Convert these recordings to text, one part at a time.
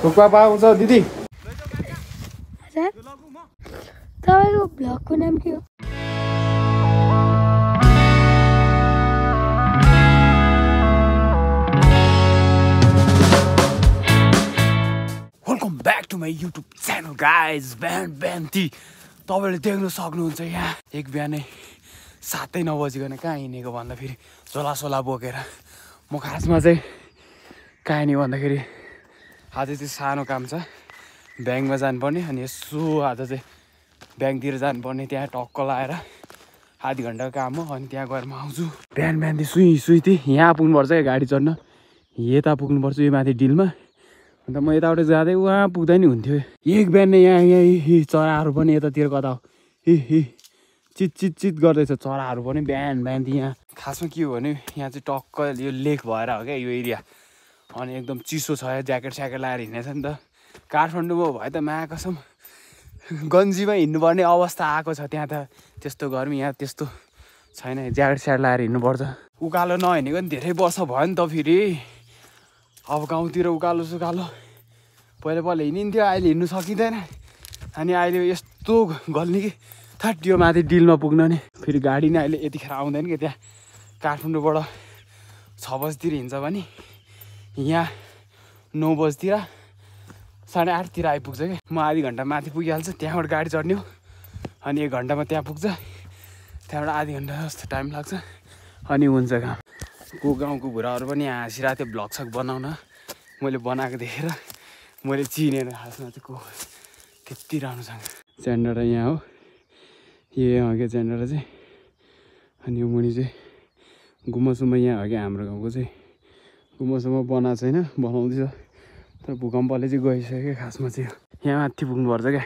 थुक्पा पाउँछ दिदी? तपाईँको ब्लगको नाम के हो? Welcome back to my YouTube channel guys. बिहान तपाईँले देख्न सक्नुहुन्छ यहाँ एक बिहानै 7:09 बजीकन कहाँ हिँडेको भन्दाखेरि झोलासोला बोकेर। म खासमा चाहिँ कहाँ हिँडेँ भन्दाखेरि आज चाहिँ सानो काम छ, ब्याङ्कमा जानुपर्ने। अनि यसो आज चाहिँ ब्याङ्कतिर जानुपर्ने, त्यहाँ टक्क लाएर आधी घन्टाको काम हो। अनि त्यहाँ गएर म आउँछु। बिहान सुई यहाँ पुग्नुपर्छ क्या गाडी चढ्न, यता पुग्नुपर्छ यो माथि डिलमा। अन्त म यताबाट जाँदै उहाँ पुग्दा नि हुन्थ्यो। एक बिहान यहाँ चराहरू पनि यतातिर कता हो चित गर्दैछ चराहरू पनि बिहान यहाँ। खासमा के हो भने यहाँ चाहिँ टक्क यो लेक भएर हो क्या यो एरिया। अनि एकदम चिसो छ, ज्याकेट स्याकेट लगाएर हिँडेछ नि त। काठमाडौँमा भए त महाकसम गन्जीमा हिँड्नुपर्ने अवस्था आएको छ। त्यहाँ त त्यस्तो गर्मी, यहाँ त्यस्तो छैन, ज्याकेट स्याकेट लगाएर हिँड्नुपर्छ। उकालो नहिँडेको नि धेरै वर्ष भयो नि त। फेरि अब गाउँतिर उकालो सुकालो पहिला हिँडिन्थ्यो, अहिले हिँड्नु सकिँदैन। अनि अहिले यस्तो गल्ने कि थट यो माथि डिलमा पुग्न नि फेरि गाडी नै अहिले यतिखेर आउँदैन कि। त्यहाँ काठमाडौँबाट 6 बजीतिर हिँड्छ भने यहाँ 9 बजीतिर 8:30 आइपुग्छ कि। म आधी घन्टा माथि पुगिहाल्छ, त्यहाँबाट गाडी चढ्ने हो। अनि 1 घन्टामा त्यहाँ पुग्छ, त्यहाँबाट आधी घन्टा जस्तो टाइम लाग्छ। अनि हुन्छ काम। गाउँको बुढाहरू पनि यहाँ हाँसिरहेको थियो भ्लग सक बनाउन। मैले बनाएको देखेर मैले चिनेर खासमा चाहिँ को त्यति राम्रोसँग। च्यान्डाडा यहाँ हो, यहाँ हो क्या च्यान्डाडा चाहिँ। अनि यो मुनि चाहिँ गुम्बासुम्बा यहाँ हो क्या हाम्रो गाउँको चाहिँ। गुम्बासुम्बा बनाएको छैन, बनाउँदैछ। तर भूकम्पले चाहिँ गइसक्यो खासमा चाहिँ। यहाँ माथि पुग्नुपर्छ क्या।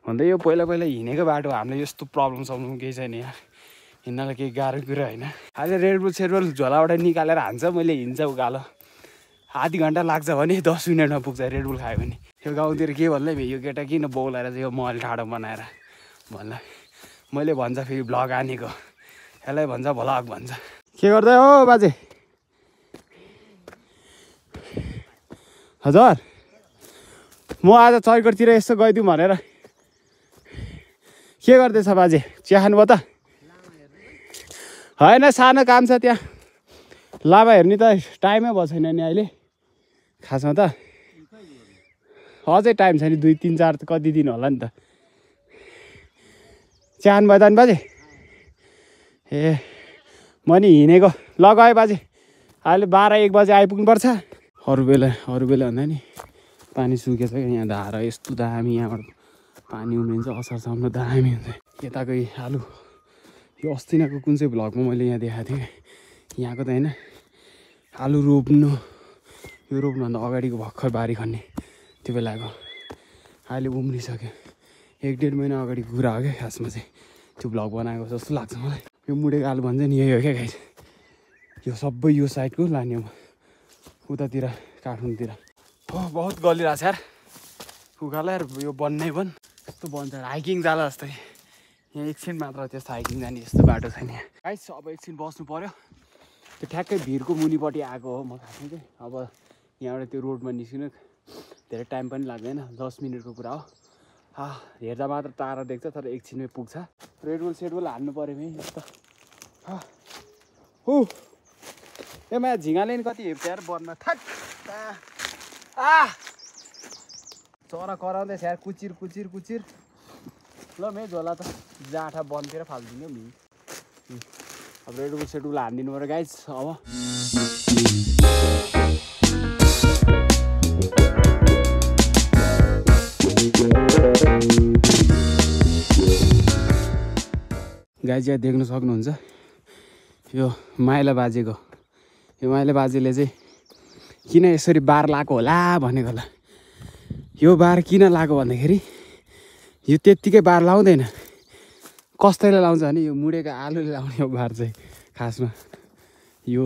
भन्दा यो पहिला हिँडेको बाटो, हामीलाई यस्तो प्रब्लम केही छैन यहाँ, हिँड्नलाई केही गाह्रो कुरा होइन। अहिले रेडबुल सेडबुल झोलाबाट निकालेर हान्छ, मैले हिँड्छ उकालो। आधी घन्टा लाग्छ भने 10 मिनटमा पुग्छ रेडबुल खायो भने। यो गाउँतिर के भन्दै यो केटा किन बोलाएर चाहिँ यो महल ठाडो बनाएर भन्ला मैले भन्छ फेरि भ्लग हानेको, यसलाई भन्छ भ्लग भन्छ। के गर्दै हो बाजे? हजुर म आज चर्कोटतिर यसो गइदिउँ भनेर। के गर्दैछ बाजे? चिया खानुभयो त? होइन सानो काम छ त्यहाँ, लाभा हेर्ने त टाइमै भएको छैन नि अहिले खासमा त। अझै टाइम छ नि, 2, 3, 4 कति दिन होला नि त। चिया खानुभयो त नि बाजे? ए म नि हिँडेको। ल गएँ बाजे, अहिले 12-1 बजे आइपुग्नुपर्छ। अरू बेला भन्दा नि पानी सुकेछ क्या यहाँ। धारा यस्तो दामी, यहाँबाट पानी उम्रिन्छ असारसम्म दामी हुन्छ। यताको आलु यो अस्तिनाको कुन चाहिँ भ्लगमा मैले यहाँ देखाएको थिएँ यहाँको त होइन। आलु रोप्नु यो रोप्नुभन्दा अगाडिको भर्खर बारी खन्ने त्यो बेलाको अहिले उम्रिसक्यो। 1-1.5 महिना अगाडिको कुरा हो क्या खासमा चाहिँ। त्यो भ्लग बनाएको जस्तो लाग्छ मलाई। यो मुडेको आलु भन्छ नि यही हो क्या गाइस। यो सबै यो साइडको लाने हो, उतातिर काठमाडौँतिर। हो बहुत गलिरहेको छ यार उकालो यार। यो बन्नै बन यस्तो बन्छ हाइकिङ जाला जस्तै। यहाँ एकछिन मात्र त्यस्तो हाइकिङ जाने यस्तो बाटो छैन यहाँ गाइस। अब एकछिन बस्नु पऱ्यो। त्यो ठ्याक्कै भिरको मुनिपट्टि आएको हो म खासमा चाहिँ। अब यहाँबाट त्यो रोडमा निस्किनु धेरै टाइम पनि लाग्दैन, 10 मिनटको कुरा हो। हेर्दा मात्र टाढा देख्छ तर एकछिनमै पुग्छ। रेडबुल सेडबुल हान्नु पऱ्यो नि यस्तो। ए माया झिँगाले नि कति हेर्छ यार बनमा। चरा कराउँदैछ यार, कुचिर। ल मे झोला त जाँठा बनतिर फालिदिनु नि। अब रेडबुल सेडबुल हानिदिनु पऱ्यो गाइस। अब गाइस यहाँ देख्न सक्नुहुन्छ यो माइला बाजेको। यो माइला बाजेले चाहिँ किन यसरी बार लाएको होला भनेको होला। यो बार किन लाएको भन्दाखेरि यो त्यत्तिकै बार लाउँदैन, कस्तैले लाउँछ भने यो मुडेको आलुले लाउने हो बार चाहिँ खासमा। यो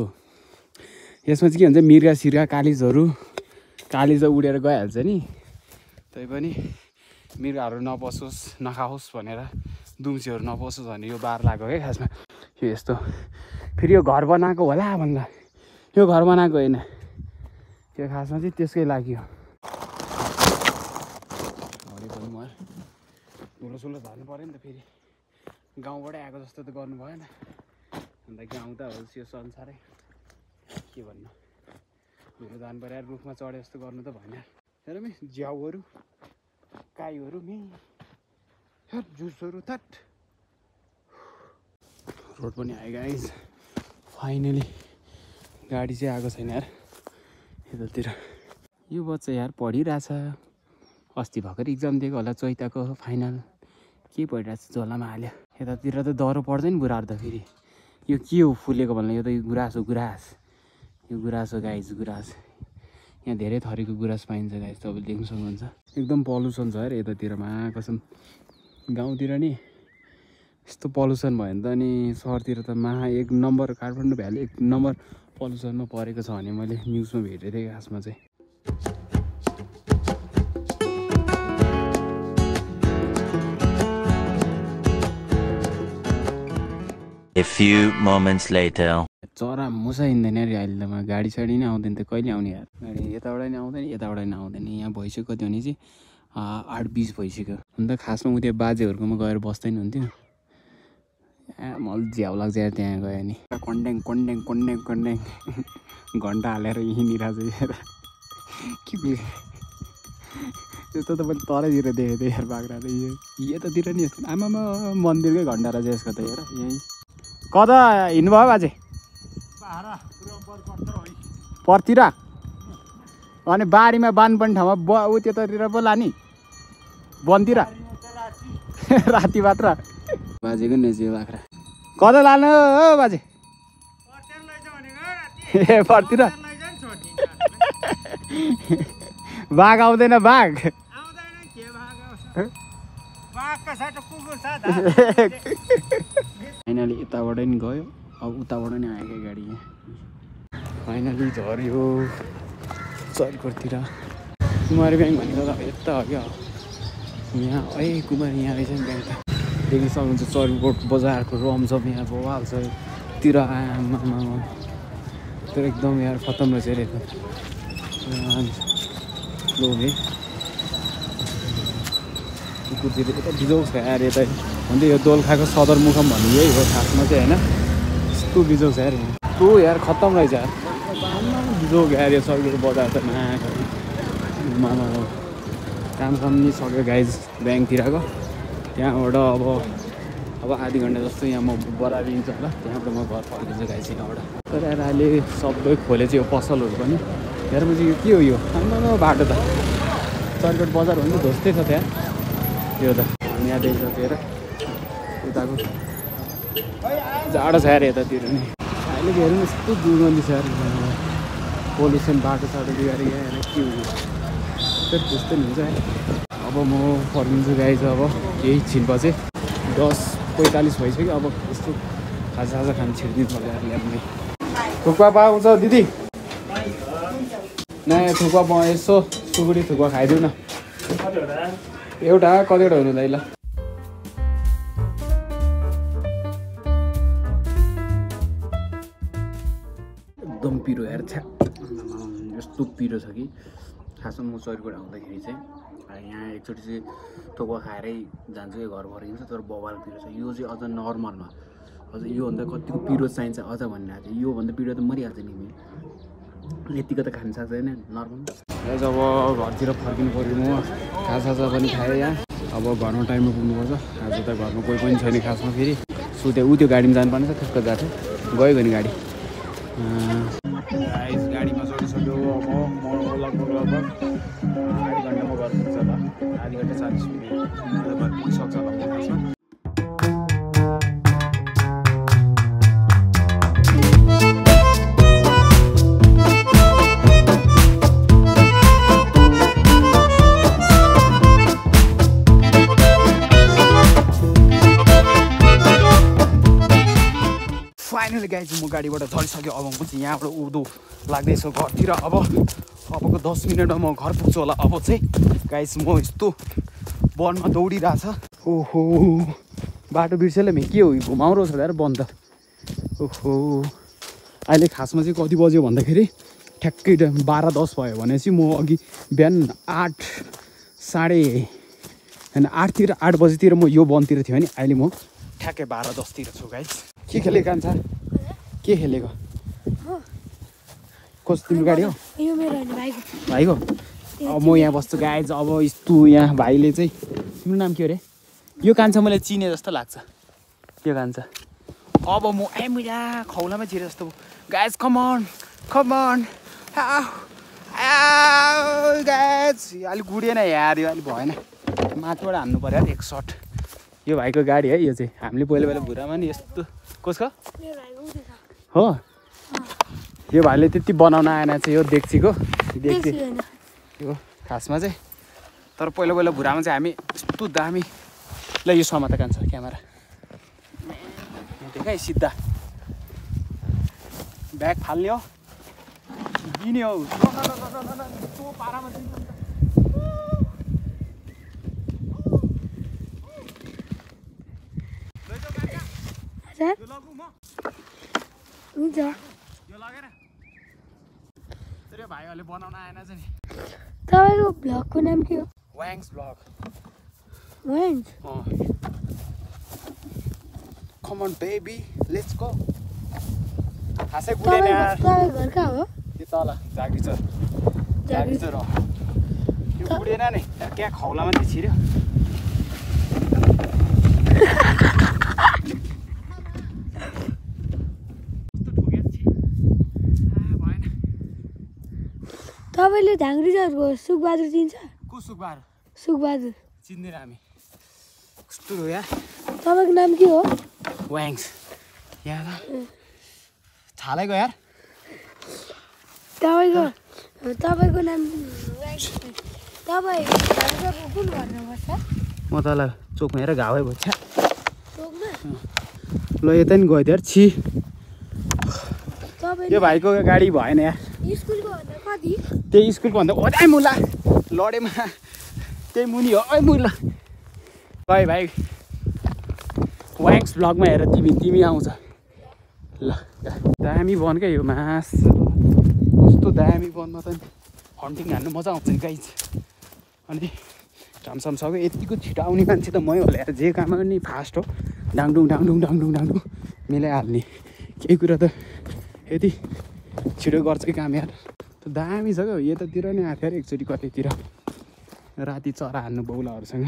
यसमा चाहिँ के भन्छ मिर्गा सिर्गा कालिज त उडेर गइहाल्छ नि। तैपनि मिर्गाहरू नपसोस् नखाओस् भनेर, दुम्सीहरू नपसोस् भने यो बार लगाएको क्या खासमा। यो यस्तो फेरि यो घर बनाएको होला भन्ला, यो घर बनाएको होइन, यो खासमा चाहिँ त्यसकै लागि हो। जाउँ म धुलो धर्नु पऱ्यो नि त फेरि गाउँबाटै आएको जस्तो त गर्नु भएन अन्त गाउँ त हो यो संसारै के भन्नु धुलो धान पऱ्यो रुखमा चढे जस्तो गर्नु त भएन हेर मि ज्याउहरू काईहरू मि जुसहरू थट रोड पनि आयो गाइस फाइनली गाडी चाहिँ आएको छैन यार यतातिर यो बच्चा यार पढिरहेछ अस्ति भर्खर इक्जाम दिएको होला चैताको फाइनल के पढिरहेछ झोलामा हाल्यो यतातिर त डह्रो पर्दैन बुढाहरू त फेरि यो के हो फुलेको भन्नु यो त गुराँस हो गुराँस यो गुराँस हो गाइस गुराँस यहाँ धेरै थरीको गुराँस पाइन्छ गाइस तपाईँले देख्न सक्नुहुन्छ एकदम पल्युसन छ अरे यतातिरमा कसम गाउँतिर नि यस्तो पल्युसन भयो भने त अनि सहरतिर त एक नम्बर काठमाडौँ भ्याली 1 नम्बर पल्युसनमा परेको छ भने मैले न्युजमा भेटेको थिएँ खासमा चाहिँ A few moments later. चरा मुसा हिँड्दैन अरे अहिले त म गाडी साडी नै आउँदैन त कहिले आउने यार गाडी यताबाट नि आउँदैन यताबाट नि आउँदैन यहाँ भइसक्यो कति भने चाहिँ 8:20 भइसक्यो अन्त खासमा उ त्यो बाजेहरूकोमा गएर बस्दैन हुन्थ्यो मलाई झ्याउ लाग्छ यार त्यहाँ गयो नि कन्ड्याङ कन्ड्याङ कन्ड्याङ कन्ड्याङ घन्टा हालेर हिँडिरहेको छ यार के त्यस्तो त मैले तलैतिर देखेको थिएँ यार बाख्राले यतातिर नि यस्तो आमामा मन्दिरकै घन्टा रहेछ यसको त हेर यहीँ कता हिँड्नुभयो बाजे परतिर अनि बारीमा बाँध्नुपर्ने ठाउँमा ऊ त्यतातिर पो लाने वनतिर राति मात्र बाजेको नेच्यो बाख्रा कता लानु हो बाजे ए परतिर बाघ आउँदैन बाघ फाइनली यताबाट नि गयो अब उताबाट नि आयो क्या गाडी फाइनली झऱ्यो चर्कोतिर कुमारी ब्याङ्क भनेको त यता हो क्या यहाँ कुमारी यहाँ रहेछ नि ब्याङ्क त देख्न सक्नुहुन्छ चर्कोट बजारको रमझम यहाँ बवाल छ तिर आमा तर एकदम यहाँ खतम रहेछ अरे लो है कुकुरतिर यता बिजोग छ यार यता भन्दै यो दोलखाको सदरमुकाम भन्ने यही हो खासमा चाहिँ होइन यस्तो बिजोग छ यार यस्तो यार खतम रहेछ यार बिजोग यार यो सर्किट बजार त मामा कामसाम नि सक्यो गाइज ब्याङ्कतिरको त्यहाँबाट अब आधी घन्टा जस्तो यहाँ म बराबिन्छ होला त्यहाँबाट म घर फर्किन्छु गाइज यहाँबाट तर यार अहिले सबै खोलेछ यो पसलहरू पनि हेरेपछि यो के हो यो आम्मामा बाटो त सर्किट बजार भन्नु ध्वस्तै छ त्यहाँ यो त यहाँ देख्छ हेर उताको जाडो छ यार यतातिर नि अहिले हेर्नु यस्तो दुर्गन्धी छ यार पोल्युसन बाटो साटो बिगारी यहाँ के हुन्छ त्यस्तै हुन्छ अब म फर्किन्छु गाइज अब केही छिनपछि 10:45 भइसक्यो अब यस्तो खाजा खानु छिर्दिनु पर्यो यार ल्याबमै थुक्पा पाउँछ दिदी नयाँ थुक्पा पाउँ यसो सुकुटी थुक्पा खाइदिउँ न एउटा कतिवटा हुनु दाइ ल एकदम पिरो यार छ्या यस्तो पिरो छ कि खासमा म चर्कोट आउँदाखेरि चाहिँ यहाँ एकचोटि चाहिँ थुक्पा खाएरै जान्छु कि घर फर्किन्छ तर बवाल पिरो छ यो चाहिँ अझ नर्मलमा अझ योभन्दा कतिको पिरो चाहिन्छ अझ भन्ने आएको थियो योभन्दा पिरो त मरिहाल्छ नि यतिको त खानु सक्दैन नर्मल अब घरतिर फर्किनु पऱ्यो म खाजा पनि खाएँ यहाँ अब घरमा टाइममा पुग्नुपर्छ आज त घरमा कोही पनि छैन खासमा फेरि त्यो गाडीमा जानुपर्ने छ त्यसको जान्छ गयो भने गाडी गाडीमा चढिसक्यो अब म लगभग आधी घन्टामा घर पुग्छ होला आधी घन्टा 40 मिनट घर पुगिसक्छ होला म खासमा फाइनली गाइज म गाडीबाट झरिसक्यो अब म चाहिँ यहाँबाट उदो लाग्दैछु घरतिर अबको 10 मिनटमा म घर पुग्छु होला अब चाहिँ गाइज म यस्तो वनमा दौडिरहेछ ओहो बाटो बिर्सेलै के हो घुमाउरो छ यार बन्द ओहो अहिले खासमा चाहिँ कति बज्यो भन्दाखेरि ठ्याक्कै 12:10 भयो भनेपछि म अघि बिहान 8:30 होइन 8 बजीतिर म यो वनतिर थियो नि अहिले म ठ्याक्कै 12 10तिर छु गाइस के खेलेको कान्छ के खेलेको कस्तो तिम्रो गाडी हो यो मेरो होइन भाइको अब म यहाँ बस्छु गाइज अब यस्तो यहाँ भाइले चाहिँ तिम्रो नाम के हो रे यो कान्छ मलाई चिने जस्तो लाग्छ यो कान्छ अब म मुला खौलामा छिरे जस्तो गाइज कमन गाइज अलिक गुडिएन यार यो अलिक भएन माथिबाट हान्नु पर्यो यार एक सर्ट यो भाइको गाडी है यो चाहिँ हामीले पहिला भुरामा नि यस्तो कसको हो यो भाइले त्यति बनाउन आएन चाहिँ यो देख्छीको देख्छ यो खासमा चाहिँ तर पहिला भुरामा चाहिँ हामी यस्तो दामी ल यो समात कान्छ क्यामेरा देखाइ सिधा ब्याग फाल्ने हो दिने हो पारामा हुन्छ यो लगेर तेरो भाइहरूले बनाउन आएन चाहिँ नि तपाईँको भ्लगको नाम के हो वाङ्स भ्लग वाङ्स come on baby let's go खासै गुडेन यार तपाईँको घर कहाँ हो यो तल जागिचर हो यो गुडेन नि क्या खौलामा चाहिँ छिर्यो तपाईँले झाङ्ग्री जातको सुकबहादुर चिन्छ को सुकबहादुर सुकबहादुर चिन्दैन हामी कस्तो हो यार तपाईँको नाम के हो वाङ्स यहाँ छालेको यार तपाईँको नाम तपाईँ कुन घरमा बस्छ म तल चोकमा हेर घावै भन्छ चोकमा ल यता नि गयो यार छि तपाईँ यो भाइको गाडी भएन यार स्कुलको भन्दा कति त्यही स्कुलको भन्दा ओदै मुला लडेमा त्यही मुनि हो है मुला भाइ वाङ्स भ्लगमा हेर तिमी आउँछ ल दामी वन क्या यो मास यस्तो दामी वनमा त हन्टिङ हान्नु मजा आउँछ नि गाइज अनि झमसम सक्यो यतिको छिटो आउने मान्छे त मै होला यार जे काम पनि फास्ट हो डाङडुङ मिलाइहाल्ने केही कुरा त यति छिटो गर्छ कि काम यार त दामी छ क्या यतातिर नै आएको यार एकचोटि कतैतिर राति चरा हान्नु बौलाहरूसँग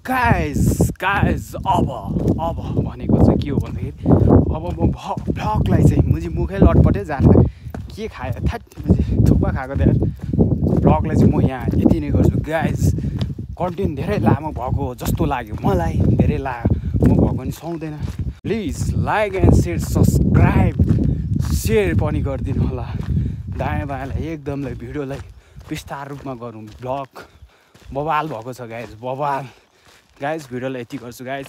गाइस अब भनेको चाहिँ के हो भन्दाखेरि अब म भ्लगलाई चाहिँ मुखै लटपटै जान के खायो थुक्पा खाएको त यार भ्लगलाई चाहिँ म यहाँ यति नै गर्छु गाइस कन्टेन्ट धेरै लामो भएको जस्तो लाग्यो मलाई धेरै म भएको पनि सुहाउँदैन please like and share subscribe share पनि गरिदिनु होला दायाँ बायाँलाई एकदमलाई भिडियोलाई विस्तार रूपमा गरौँ भ्लग बवाल भएको छ गाइज भिडियोलाई यति गर्छु गाइज